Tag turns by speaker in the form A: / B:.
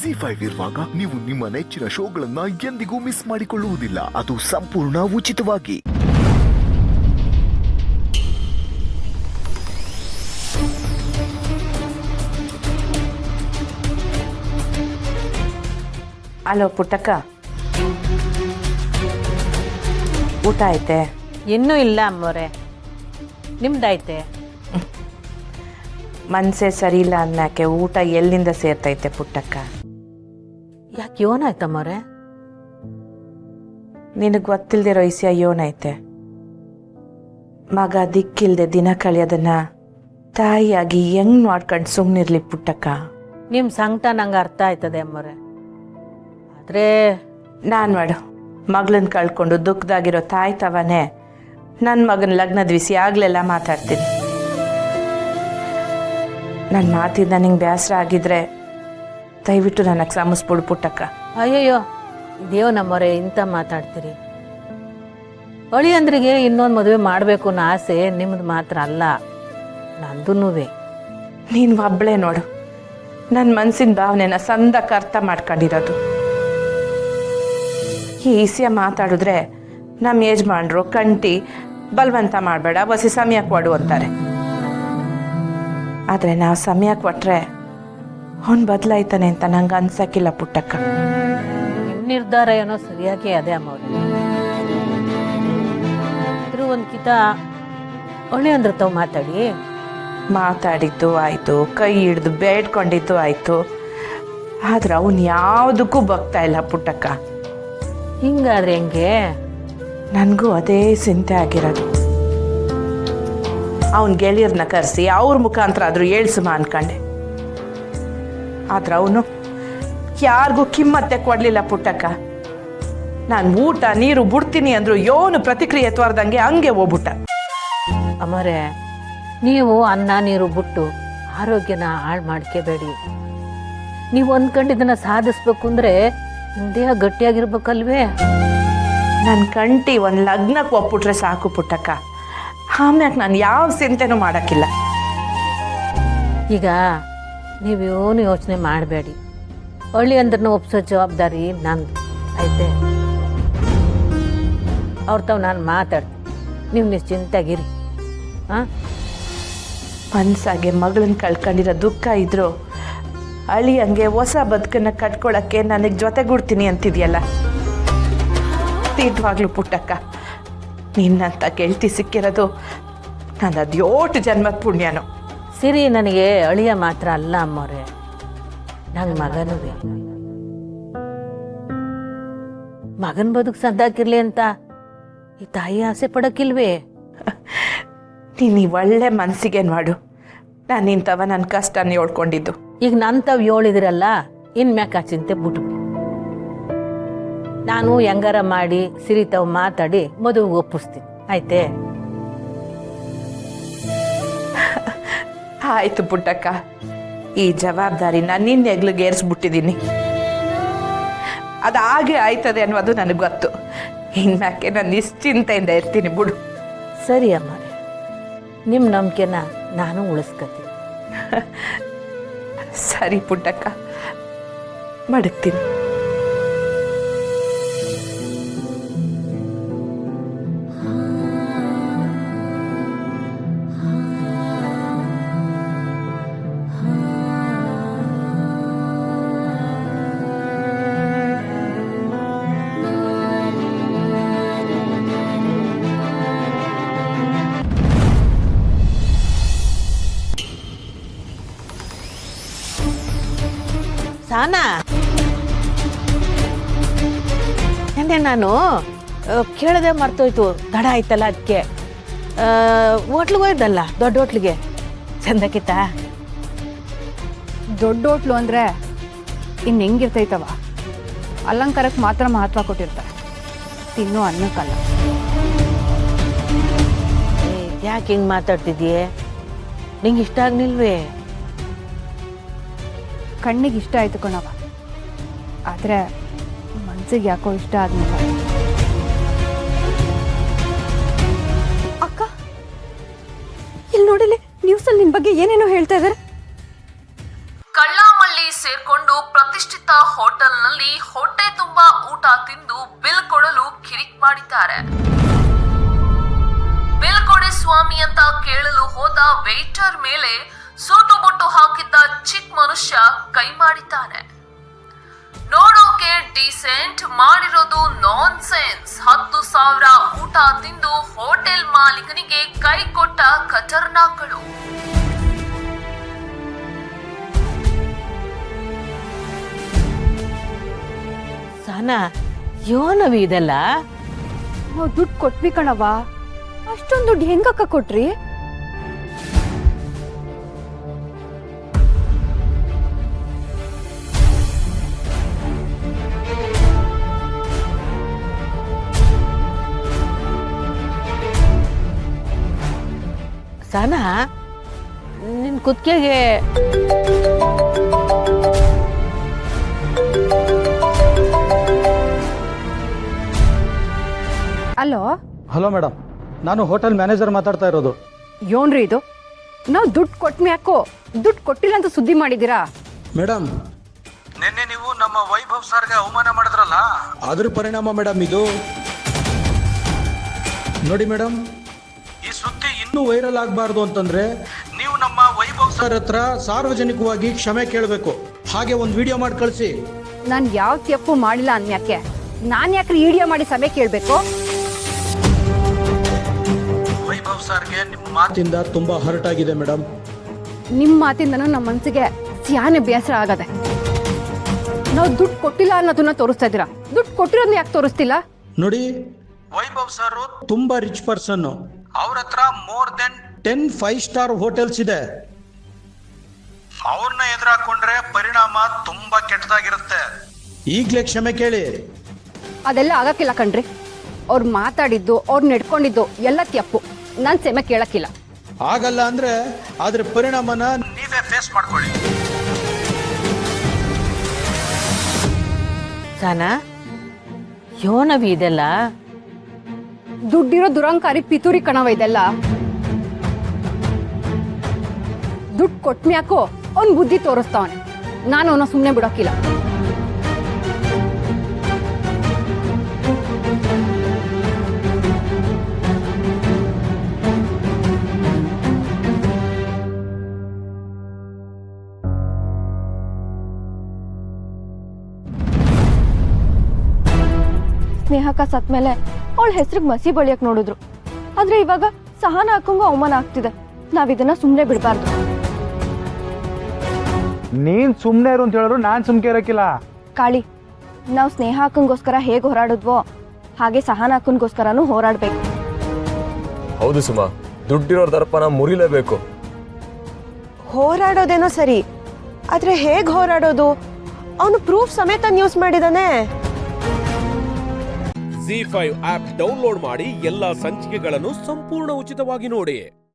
A: ಜಿ5 ಇರುವಾಗ ನೀವು ನಿಮ್ಮ ನೆಚ್ಚಿನ ಶೋಗಳನ್ನ ಎಂದಿಗೂ ಮಿಸ್ ಮಾಡಿಕೊಳ್ಳುವುದಿಲ್ಲ. ಅದು ಸಂಪೂರ್ಣ ಉಚಿತವಾಗಿ.
B: ಹಲೋ ಪುಟ್ಟಕ್ಕ, ಊಟ ಐತೆ?
C: ಇನ್ನೂ ಇಲ್ಲ ಅಮ್ಮೋರೆ, ನಿಮ್ದಾಯ್ತೆ?
B: ಮನಸ್ಸೇ ಸರಿ ಇಲ್ಲ ಅನ್ನಕ್ಕೆ ಊಟ ಎಲ್ಲಿಂದ ಸೇರ್ತೈತೆ ಪುಟ್ಟಕ್ಕ?
C: ಯಾಕೆ ಯೋನಾಯ್ತಮ್ಮೋರೆ?
B: ನಿನಗೆ ಗೊತ್ತಿಲ್ದಿರೋ ವಿಷಯ ಯೋನೈತೆ. ಮಗ ದಿಕ್ಕಿಲ್ದೆ ದಿನ ಕಳೆಯೋದನ್ನ ತಾಯಿಯಾಗಿ ಹೆಂಗ್ ನೋಡ್ಕೊಂಡು ಸುಮ್ಮನಿರ್ಲಿ ಪುಟ್ಟಕ್ಕ?
C: ನಿಮ್ಮ ಸಂಕಟ ನಂಗೆ ಅರ್ಥ ಆಯ್ತದೆ ಅಮ್ಮೋರೆ. ಆದರೆ
B: ನಾನು ಮಾಡು, ಮಗಳನ್ನ ಕಳ್ಕೊಂಡು ದುಃಖದಾಗಿರೋ ತಾಯಿ ತವನೇ ನನ್ನ ಮಗನ ಲಗ್ನದ ವಿಷಯ ಆಗ್ಲೆಲ್ಲ ಮಾತಾಡ್ತೀನಿ. ನನ್ನ ಮಾತಿಂದ ನಿಂಗೆ ಬೇಸರ ಆಗಿದ್ರೆ ದಯವಿಟ್ಟು ನನಗೆ ಕ್ಷಮಿಸ್ಬಿಡು ಪುಟ್ಟಕ್ಕ.
C: ಅಯ್ಯಯ್ಯೋ, ಇದೇವ ನಮ್ಮೋರೆ ಇಂಥ ಮಾತಾಡ್ತೀರಿ? ಅಳಿಯಂದ್ರಿಗೆ ಇನ್ನೊಂದು ಮದುವೆ ಮಾಡಬೇಕು ಅನ್ನೋ ಆಸೆ ನಿಮ್ಮದು ಮಾತ್ರ ಅಲ್ಲ, ನಂದೂ.
B: ನೀನು ಒಬ್ಬಳೇ ನೋಡು ನನ್ನ ಮನಸ್ಸಿನ ಭಾವನೆನ ಸಂದಕ್ಕೆ ಅರ್ಥ ಮಾಡ್ಕೊಂಡಿರೋದು. ಈ ವಿಷಯ ಮಾತಾಡಿದ್ರೆ ನಮ್ಮ ಯಜಮಾನ್ರು ಕಂಟಿ ಬಲವಂತ ಮಾಡಬೇಡ, ಹೊಸ ಸಮಯ ಕೊಡು ಅಂತಾರೆ. ಆದರೆ ನಾವು ಸಮಯ ಕೊಟ್ಟರೆ ಅವನು ಬದಲಾಯ್ತಾನೆ ಅಂತ ನಂಗೆ ಅನ್ಸಕ್ಕಿಲ್ಲ ಪುಟ್ಟಕ್ಕ.
C: ನಿಮ್ಮ ನಿರ್ಧಾರ ಏನೋ ಸರಿಯಾಗಿ ಅದೇ ಅಮ್ಮವ್ರೆ. ಇದ್ರೂ ಒಂದು ಕಿತ ಅಳಿಯಂದ್ರ ತಾವು
B: ಮಾತಾಡಿದ್ದು ಆಯಿತು, ಕೈ ಹಿಡ್ದು ಬೇಡ್ಕೊಂಡಿದ್ದು ಆಯಿತು, ಆದ್ರೆ ಅವನು ಯಾವುದಕ್ಕೂ ಬಗ್ತಾ ಇಲ್ಲ ಪುಟ್ಟಕ್ಕ.
C: ಹಿಂಗಾದ್ರೆ ಹೆಂಗೆ?
B: ನನಗೂ ಅದೇ ಚಿಂತೆ ಆಗಿರೋದು. ಅವನ ಗೆಳೆಯರನ್ನ ಕರೆಸಿ ಅವ್ರ ಮುಖಾಂತರ ಆದರೂ ಏಳ್ಸುಮ ಅನ್ಕಂಡೆ. ಆದ್ರೆ ಅವನು ಯಾರಿಗೂ ಕಿಮ್ಮತ್ತೆ ಕೊಡಲಿಲ್ಲ ಪುಟ್ಟಕ್ಕ. ನಾನು ಊಟ ನೀರು ಬಿಡ್ತೀನಿ ಅಂದ್ರು ಯೋನು ಪ್ರತಿಕ್ರಿಯೆ ತೋರ್ದಂಗೆ ಹಂಗೆ ಹೋಗ್ಬಿಟ್ಟ.
C: ಅಮ್ಮರೇ, ನೀವು ಅನ್ನ ನೀರು ಬಿಟ್ಟು ಆರೋಗ್ಯನ ಹಾಳು ಮಾಡ್ಕೋಬೇಡಿ. ನೀವು ಅಂದ್ಕೊಂಡಿದ್ದನ್ನ ಸಾಧಿಸ್ಬೇಕು ಅಂದರೆ ನಿಮ್ಮ ದೇಹ ಗಟ್ಟಿಯಾಗಿರ್ಬೇಕಲ್ವೇ?
B: ನನ್ನ ಕಂಟಿ ಒಂದು ಲಗ್ನಕ್ಕೆ ಒಪ್ಪಿಟ್ರೆ ಸಾಕು ಪುಟ್ಟಕ್ಕ. ಆಮ್ಯಾಕೆ ನಾನು ಯಾವ ಚಿಂತೆನೂ ಮಾಡೋಕ್ಕಿಲ್ಲ.
C: ಈಗ ನೀವೇನು ಯೋಚನೆ ಮಾಡಬೇಡಿ. ಅಳಿಯಂದ್ರನ್ನ ಒಪ್ಸೋ ಜವಾಬ್ದಾರಿ ನಂದು ಆಯ್ತೆ. ಅವ್ರ ತಾವು ನಾನು ಮಾತಾಡ್ತೀನಿ, ನೀವು ನಿಶ್ಚಿಂತಾಗಿರಿ. ಹಾಂ,
B: ಮನ್ಸಾಗೆ ಮಗಳನ್ನ ಕಳ್ಕೊಂಡಿರೋ ದುಃಖ ಇದ್ರು ಅಳಿಯಂಗೆ ಹೊಸ ಬದುಕನ್ನ ಕಟ್ಕೊಳ್ಳೋಕ್ಕೆ ನನಗೆ ಜೊತೆಗೂಡ್ತೀನಿ ಅಂತಿದ್ಯಲ್ಲ, ತೀರ್ಥವಾಗ್ಲು ಪುಟ್ಟಕ್ಕ. ನಿನ್ನಂತ ಗೆಳತಿ ಸಿಕ್ಕಿರೋದು ನನ್ನ ಅದ್ಯೋಟು ಜನ್ಮದ ಪುಣ್ಯನೋ.
C: ಸಿರಿ ನನಗೆ ಅಳಿಯ ಮಾತ್ರ ಅಲ್ಲ ಅಮ್ಮವ್ರೆ, ನಂಗೆ ಮಗನೂ ಮಗನ ಬದುಕು ಸದ್ದಾಕಿರ್ಲಿ ಅಂತ ಈ ತಾಯಿ ಆಸೆ ಪಡೋಕ್ಕಿಲ್ವೇ?
B: ನೀನು ಈ ಒಳ್ಳೆ ಮನಸ್ಸಿಗೆ ಮಾಡು. ನಾನು ಇಂಥವ ನನ್ನ ಕಷ್ಟನ ಹೇಳ್ಕೊಂಡಿದ್ದು.
C: ಈಗ ನಂತವ್ ಹೇಳಿದ್ರಲ್ಲ, ಇನ್ಮ್ಯಾಕ ಆ ಚಿಂತೆ ಬಿಟ್ಟು ನಾನು ಹೆಂಗಾರ ಮಾಡಿ ಸಿರಿತಾವ್ ಮಾತಾಡಿ ಮದುವೆ ಒಪ್ಪಿಸ್ತೀನಿ ಆಯ್ತೆ?
B: ಆಯ್ತು ಪುಟ್ಟಕ್ಕ, ಈ ಜವಾಬ್ದಾರಿನ ನಿನ್ನ ಹೆಗ್ಲಿಗೆ ಏರಿಸ್ಬಿಟ್ಟಿದ್ದೀನಿ. ಅದು ಹಾಗೆ ಆಯ್ತದೆ ಅನ್ನೋದು ನನಗೆ ಗೊತ್ತು. ಇನ್ಮ್ಯಾಕೆ ನಾನು ನಿಶ್ಚಿಂತೆಯಿಂದ ಇರ್ತೀನಿ ಬಿಡು.
C: ಸರಿ ಅಮ್ಮರೇ, ನಿಮ್ಮ ನಂಬಿಕೆನ ನಾನು ಉಳಿಸ್ಕೊತೀನಿ.
B: ಸರಿ ಪುಟ್ಟಕ್ಕ, ಮಡಗ್ತೀನಿ.
C: ಸಾನಾ, ನೆನ್ನೆ ನಾನು ಕೇಳದೆ ಮರ್ತೋಯ್ತು, ತಡ ಆಯ್ತಲ್ಲ, ಅದಕ್ಕೆ ಹೋಟ್ಲಿಗೆ ಹೋಯ್ದಲ್ಲ, ದೊಡ್ಡ ಹೋಟ್ಲಿಗೆ. ಚಂದಕ್ಕಿತ್ತ?
D: ದೊಡ್ಡ ಹೋಟ್ಲು ಅಂದರೆ ಇನ್ನು ಹೆಂಗಿರ್ತೈತವ? ಅಲಂಕಾರಕ್ಕೆ ಮಾತ್ರ ಮಹತ್ವ ಕೊಟ್ಟಿರ್ತಾರೆ, ತಿನ್ನೋ ಅನ್ನಕ್ಕಲ್ಲ.
C: ಯಾಕೆ ಹಿಂಗೆ ಮಾತಾಡ್ತಿದ್ದೀಯೇ? ನಿಂಗೆ ಇಷ್ಟ ಆಗ್ನಿಲ್ವೇ?
D: ಕಣ್ಣಿಗೆ ಇಷ್ಟ ಆಯ್ತು ಕಣವ, ಆದರೆ ಮನ್ಸಿಗೆ ಯಾಕೋ ಇಷ್ಟ ಆಗಲಿಲ್ಲ. ಅಕ್ಕ, ಇಲ್ಲಿ ನೋಡಿಲಿ, ನ್ಯೂಸಲ್ಲಿ ನಿನ್ನ ಬಗ್ಗೆ ಏನೇನೋ ಹೇಳ್ತಾ ಇದ್ದಾರೆ.
E: ಕಳ್ಳಾಮಳ್ಳಿ ಸೇರ್ಕೊಂಡು ಪ್ರತಿಷ್ಠಿತ ಹೋಟೆಲ್ನಲ್ಲಿ ಹೊಟ್ಟೆ ತುಂಬಾ ಊಟ ತಿಂದು ಬಿಲ್ ಕೊಡಲು ಕಿರಿಕ್ ಮಾಡಿದ್ದಾರೆ. ಬಿಲ್ ಕೊಡಿ ಸ್ವಾಮಿ ಅಂತ ಕೇಳಲು ಹೋದ ವೇಟರ್ ಮೇಲೆ ಸೂಟು ಬೊಟ್ಟು ಹಾಕಿದ್ದ ಚಿಕ್ಕ ಮನುಷ್ಯ ಕೈ ಮಾಡಿದ್ದಾನೆ. ನೋಡೋಕೆ ಡೀಸೆಂಟ್, ಮಾಡಿರೋದು ನಾನ್ ಸೆನ್ಸ್. 10,000 ಊಟ ತಿಂದು ಹೋಟೆಲ್ ಮಾಲೀಕನಿಗೆ ಕೈ ಕೊಟ್ಟ ಖತರ್ನಾಕ್ಗಳು.
C: ಸಹನಾ, ಯೋನವಿ ಇದೆಲ್ಲ?
D: ನಾವು ದುಡ್ಡು ಕೊಟ್ವಿ ಕಣವ್ವ. ಅಷ್ಟೊಂದು ದುಡ್ಡು ಹೆಂಗಕ್ಕ ಕೊಟ್ರಿ?
C: ಸಹನಾ, ನಿನ್ ಕುತ್ತಿಗೆಗೆ
D: ಅಲೋ.
F: ಹಲೋ ಮೇಡಮ್, ನಾನು ಹೋಟೆಲ್ ಮ್ಯಾನೇಜರ್ ಮಾತಾಡ್ತಾ ಇರೋದು.
D: ಯೋನ್ರಿ ಇದು? ನಾವು ದುಡ್ಡು ಕೊಟ್ಮೆ ಯಾಕೋ ದುಡ್ಡು ಕೊಟ್ಟಿಲ್ಲ ಅಂತ ಸುದ್ದಿ ಮಾಡಿದ್ದೀರಾ?
F: ಮೇಡಮ್, ನಿನ್ನೆ ನೀವು ನಮ್ಮ ವೈಭವ್ ಸರ್ಗೆ ಅವಮಾನ ಮಾಡಿದ್ರಲ್ಲ, ಅದ್ರ ಪರಿಣಾಮ ಮೇಡಮ್ ಇದು. ನೋಡಿ ಮೇಡಮ್, ಈ ಸುದ್ದಿ ಇನ್ನೂ ವೈರಲ್ ಆಗಬಾರ್ದು ಅಂತಂದ್ರೆ ನೀವು ನಮ್ಮ ವೈಭವ್ ಸರ್ ಹತ್ರ ಸಾರ್ವಜನಿಕವಾಗಿ ಕ್ಷಮೆ ಕೇಳಬೇಕು. ಹಾಗೆ ಒಂದು ವಿಡಿಯೋ ಮಾಡಿ ಕಳಿಸಿ.
D: ನಾನು ಯಾವ ತಪ್ಪು ಮಾಡಿಲ್ಲ ಅನ್ಯಾಕೆ ನಾನು ಯಾಕ್ರಿ ವಿಡಿಯೋ ಮಾಡಿ ಸಭೆ ಕೇಳಬೇಕು?
F: ವೈಭವ್ ಸರ್ಗೆ ನಿಮ್ಮ ಮಾತಿಂದ ತುಂಬಾ ಹರ್ಟ್ ಆಗಿದೆ ಮೇಡಮ್.
D: ನಿಮ್ಮ ಮಾತಿಂದನೂ ನಮ್ಮ ಮನಸ್ಸಿಗೆ ಸ್ಯಾನೆ ಬೇಸರ ಆಗದೆ. ನಾವು ದುಡ್ಡು ಕೊಟ್ಟಿಲ್ಲ ಅನ್ನೋದನ್ನ ತೋರಿಸ್ತಾ ಇದ್ದೀರಾ, ದುಡ್ಡು ಕೊಟ್ಟಿರೋದನ್ನ ಯಾಕೆ ತೋರಿಸ್ತಿಲ್ಲ?
F: ನೋಡಿ, ವೈಭವ್ ಸರ್ ತುಂಬಾ ರಿಚ್ ಪರ್ಸನ್. ಅವ್ರ ಹತ್ರ ಮೋರ್ ದೆನ್ 10 5-ಸ್ಟಾರ್ ಹೋಟೆಲ್ಸ್ ಇದೆ. ಅವ್ರನ್ನ ಎದುರಾಕೊಂಡ್ರೆ ಪರಿಣಾಮ ತುಂಬಾ ಕೆಟ್ಟದಾಗಿರುತ್ತೆ. ಈಗಲೇ ಕ್ಷಮೆ ಕೇಳಿ.
D: ಅದೆಲ್ಲ ಆಗಕ್ಕಿಲ್ಲ ಕಣ್ರಿ. ಅವ್ರು ಮಾತಾಡಿದ್ದು, ಅವ್ರು ನಡ್ಕೊಂಡಿದ್ದು ಎಲ್ಲ ತಪ್ಪು. ನಾನು ಕ್ಷಮೆ ಕೇಳಕ್ಕಿಲ್ಲ.
F: ಆಗಲ್ಲ ಅಂದ್ರೆ ಅದ್ರ ಪರಿಣಾಮನ ನೀವೇ ಫೇಸ್ ಮಾಡ್ಕೊಳ್ಳಿ.
C: ಸಹನಾ, ಯೋನವಿ ಇದೆಲ್ಲ?
D: ದುಡ್ಡಿರೋ ದುರಂಕಾರಿ ಪಿತೂರಿ ಕಣವ ಇದೆಲ್ಲ. ದುಡ್ಡು ಕೊಟ್ಮ್ಯಾಕೋ ಅವ್ನ್ ಬುದ್ಧಿ ತೋರಿಸ್ತಾವನೆ. ನಾನು ಅವನ ಸುಮ್ಮನೆ ಬಿಡೋಕಿಲ್ಲ.
G: ಸ್ನೇಹಕ್ಕ ಸತ್ಮೇಲೆ ಅವಳ ಹೆಸರಿಗೆ ಮಸಿ ಬಳಿಯಕ್ ನೋಡಿದ್ರು. ಆದ್ರೆ ಇವಾಗ ಸಹನ ಅಕ್ಕಂಗೂ ಅವಮಾನ ಆಗ್ತಿದೆ. ನಾವಿದನ್ನ ಸುಮ್ಮನೆ ಬಿಡಬಾರ್ದು.
H: ನೀನ್ ಸುಮ್ಮನೆ ಇರು ಅಂತ ಹೇಳಿದ್ರು ನಾನು ಸುಮ್ಕೆ ಇರಕ್ಕಿಲ್ಲ.
G: ಕಾಳಿ, ನಾವು ಸ್ನೇಹ ಅಕ್ಕಂಗೋಸ್ಕರ ಹೇಗೆ ಹೋರಾಡಿದ್ವೋ ಹಾಗೆ ಸಹನ ಅಕ್ಕನ್ಗೋಸ್ಕರನೂ ಹೋರಾಡ್ಬೇಕು.
I: ಹೌದು ಸುಮಾ, ದುಡ್ಡಿರೋ ದರ್ಪನ ಮುರಿಲೇಬೇಕು.
G: ಹೋರಾಡೋದೇನೋ ಸರಿ, ಆದ್ರೆ ಹೇಗ್ ಹೋರಾಡೋದು? ಅವನು ಪ್ರೂಫ್ ಸಮೇತ ನ್ಯೂಸ್ ಮಾಡಿದಾನೆ.
J: ZEE5 ಆಪ್ ಡೌನ್ಲೋಡ್ ಮಾಡಿ ಎಲ್ಲಾ ಸಂಚಿಕೆಗಳನ್ನು ಸಂಪೂರ್ಣ ಉಚಿತವಾಗಿ ನೋಡಿ.